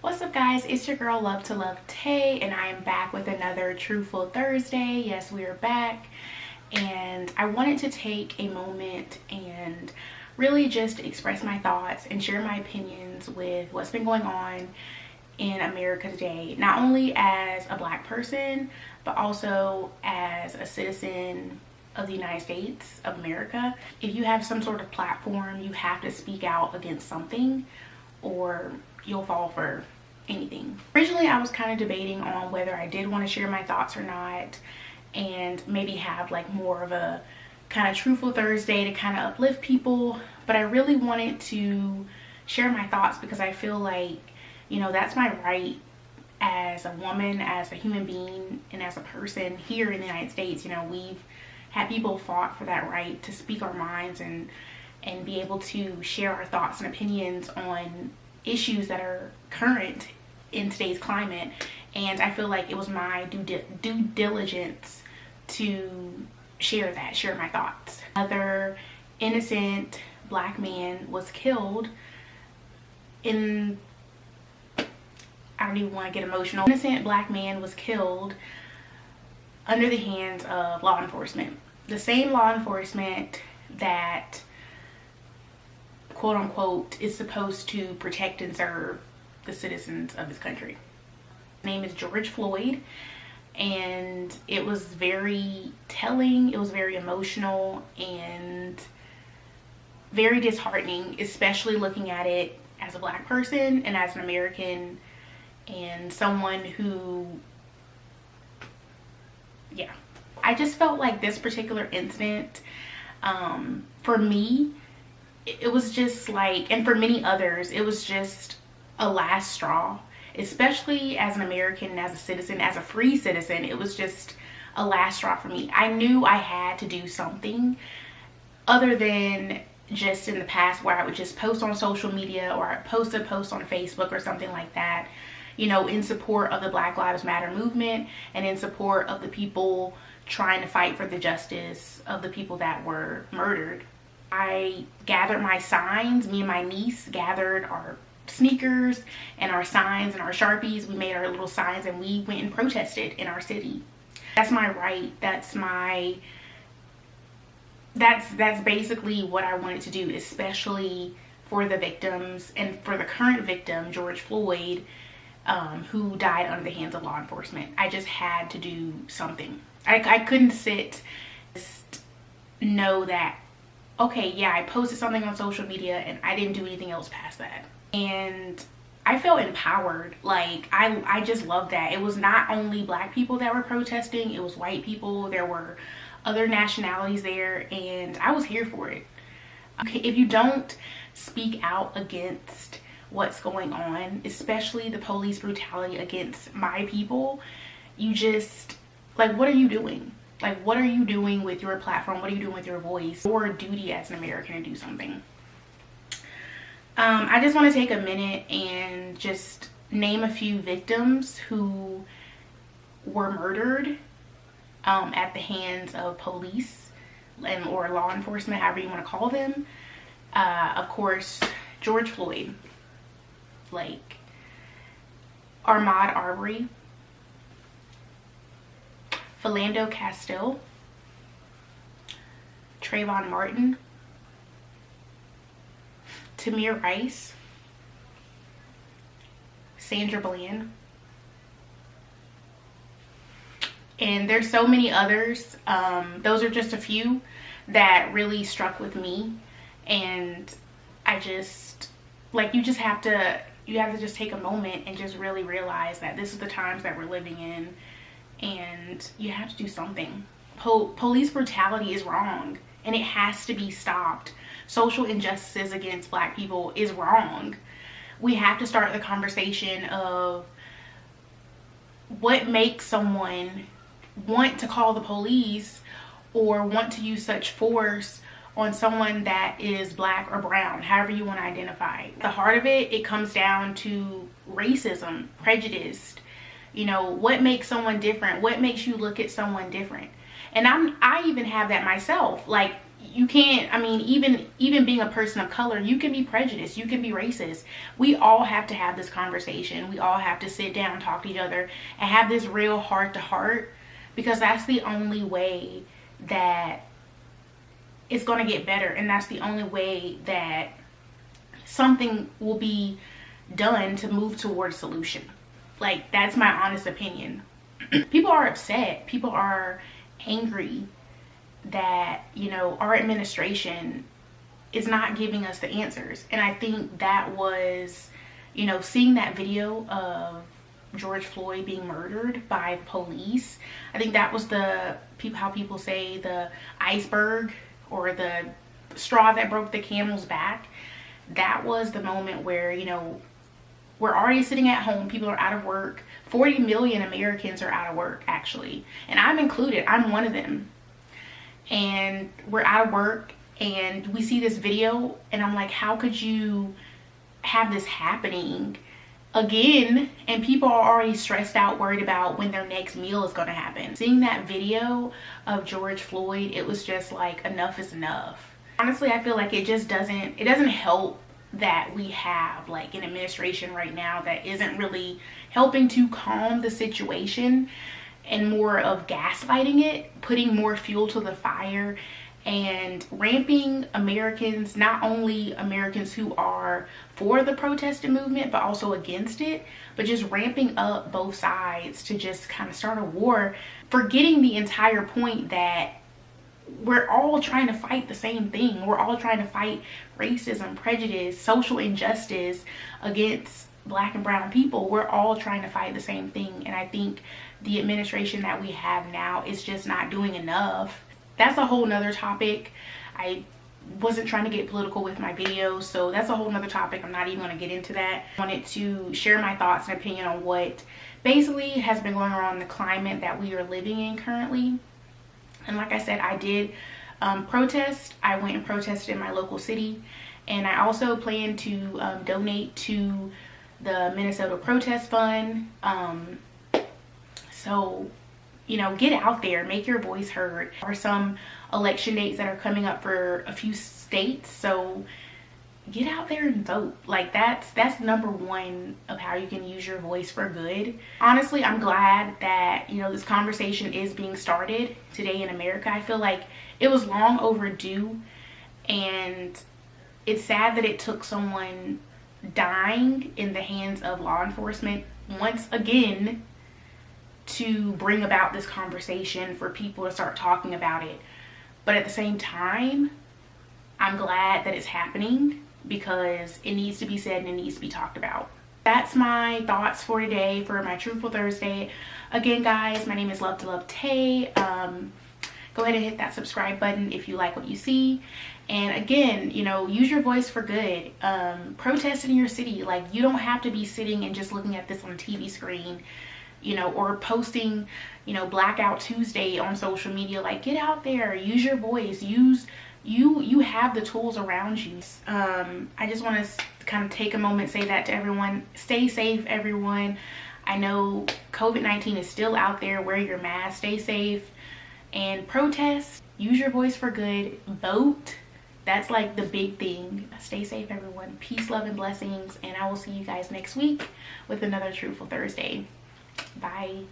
What's up, guys? It's your girl Love to Love Tay, and I am back with another Truthful Thursday. Yes, we are back, and I wanted to take a moment and really just express my thoughts and share my opinions with what's been going on in America today, not only as a black person but also as a citizen of the United States of America. If you have some sort of platform, you have to speak out against something or you'll fall for anything. Originally, I was kind of debating on whether I did want to share my thoughts or not, and maybe have like more of a kind of Truthful Thursday to kind of uplift people. But I really wanted to share my thoughts because I feel like, you know, that's my right as a woman, as a human being, and as a person here in the United States. You know, we've had people fought for that right to speak our minds and be able to share our thoughts and opinions on issues that are current in today's climate. And I feel like it was my due diligence to share my thoughts. Another innocent black man was killed in, I don't even want to get emotional. Innocent black man was killed under the hands of law enforcement. The same law enforcement that, quote unquote, is supposed to protect and serve the citizens of this country. His name is George Floyd, and it was very telling, it was very emotional, and very disheartening, especially looking at it as a black person and as an American and someone who, yeah. I just felt like this particular incident, for me, it was just like, and for many others, it was just a last straw, especially as an American and as a citizen, as a free citizen. It was just a last straw for me. I knew I had to do something other than just in the past where I would just post on social media or I'd post a post on Facebook or something like that, you know, in support of the Black Lives Matter movement and in support of the people trying to fight for the justice of the people that were murdered. I gathered my signs. Me and my niece gathered our sneakers and our signs and our Sharpies. We made our little signs and we went and protested in our city. That's my right. That's basically what I wanted to do, especially for the victims and for the current victim, George Floyd, who died under the hands of law enforcement. I just had to do something. I couldn't sit, just know that, okay, yeah, I posted something on social media and I didn't do anything else past that. And I felt empowered. Like, I just love that. It was not only black people that were protesting, it was white people, there were other nationalities there, and I was here for it. Okay, if you don't speak out against what's going on, especially the police brutality against my people, you just, like, what are you doing? Like, what are you doing with your platform? What are you doing with your voice? Your duty as an American to do something. I just want to take a minute and just name a few victims who were murdered at the hands of police or law enforcement, however you want to call them. Of course, George Floyd, like Ahmaud Arbery, Philando Castile, Trayvon Martin, Tamir Rice, Sandra Bland, and there's so many others. Those are just a few that really struck with me, and I just, like, you have to just take a moment and just really realize that this is the times that we're living in, and you have to do something. Police brutality is wrong and it has to be stopped. Social injustices against black people is wrong. We have to start the conversation of what makes someone want to call the police or want to use such force on someone that is black or brown, however you want to identify. At the heart of it, it comes down to racism, prejudice. You know, what makes someone different? What makes you look at someone different? And I even have that myself. Like, you can't, I mean, even being a person of color, you can be prejudiced, you can be racist. We all have to have this conversation. We all have to sit down, talk to each other, and have this real heart to heart, because that's the only way that it's going to get better, and that's the only way that something will be done to move towards solution. Like, that's my honest opinion. People are upset, people are angry that, you know, our administration is not giving us the answers. And I think that was, you know, seeing that video of George Floyd being murdered by the police, I think that was the how people say the iceberg, or the straw that broke the camel's back. That was the moment where, you know, we're already sitting at home, people are out of work. 40 million Americans are out of work, actually, and I'm included. I'm one of them. And we're out of work, and we see this video, and I'm like, how could you have this happening again? And people are already stressed out, worried about when their next meal is going to happen. Seeing that video of George Floyd, it was just like, enough is enough. Honestly, I feel like it doesn't help that we have like an administration right now that isn't really helping to calm the situation, and more of gaslighting it, putting more fuel to the fire, and ramping Americans, not only Americans who are for the protest and movement, but also against it, but just ramping up both sides to just kind of start a war, forgetting the entire point that we're all trying to fight the same thing. We're all trying to fight racism, prejudice, social injustice against Black and brown people. We're all trying to fight the same thing. And I think the administration that we have now is just not doing enough. That's a whole nother topic. I wasn't trying to get political with my videos, so that's a whole nother topic. I'm not even going to get into that. I wanted to share my thoughts and opinion on what basically has been going on in the climate that we are living in currently. And like I said, I did protest. I went and protested in my local city, and I also plan to donate to the Minnesota Protest Fund. So, you know, get out there, make your voice heard. There are some election dates that are coming up for a few states, so get out there and vote. Like, that's number one of how you can use your voice for good. Honestly, I'm glad that, you know, this conversation is being started today in America. I feel like it was long overdue, and it's sad that it took someone dying in the hands of law enforcement once again to bring about this conversation for people to start talking about it. But at the same time, I'm glad that it's happening, because it needs to be said and it needs to be talked about. That's my thoughts for today, for my Truthful Thursday. Again, guys, my name is Love to Love Tay. Go ahead and hit that subscribe button if you like what you see. And again, you know, use your voice for good. Protest in your city. Like, you don't have to be sitting and just looking at this on a TV screen, you know, or posting, you know, Blackout Tuesday on social media. Like, get out there, use your voice, you have the tools around you. I just want to kind of take a moment, say that to everyone. Stay safe, everyone. I know COVID-19 is still out there. Wear your mask, stay safe, and protest. Use your voice for good. Vote. That's like the big thing. Stay safe, everyone. Peace, love, and blessings, and I will see you guys next week with another Truthful Thursday. Bye.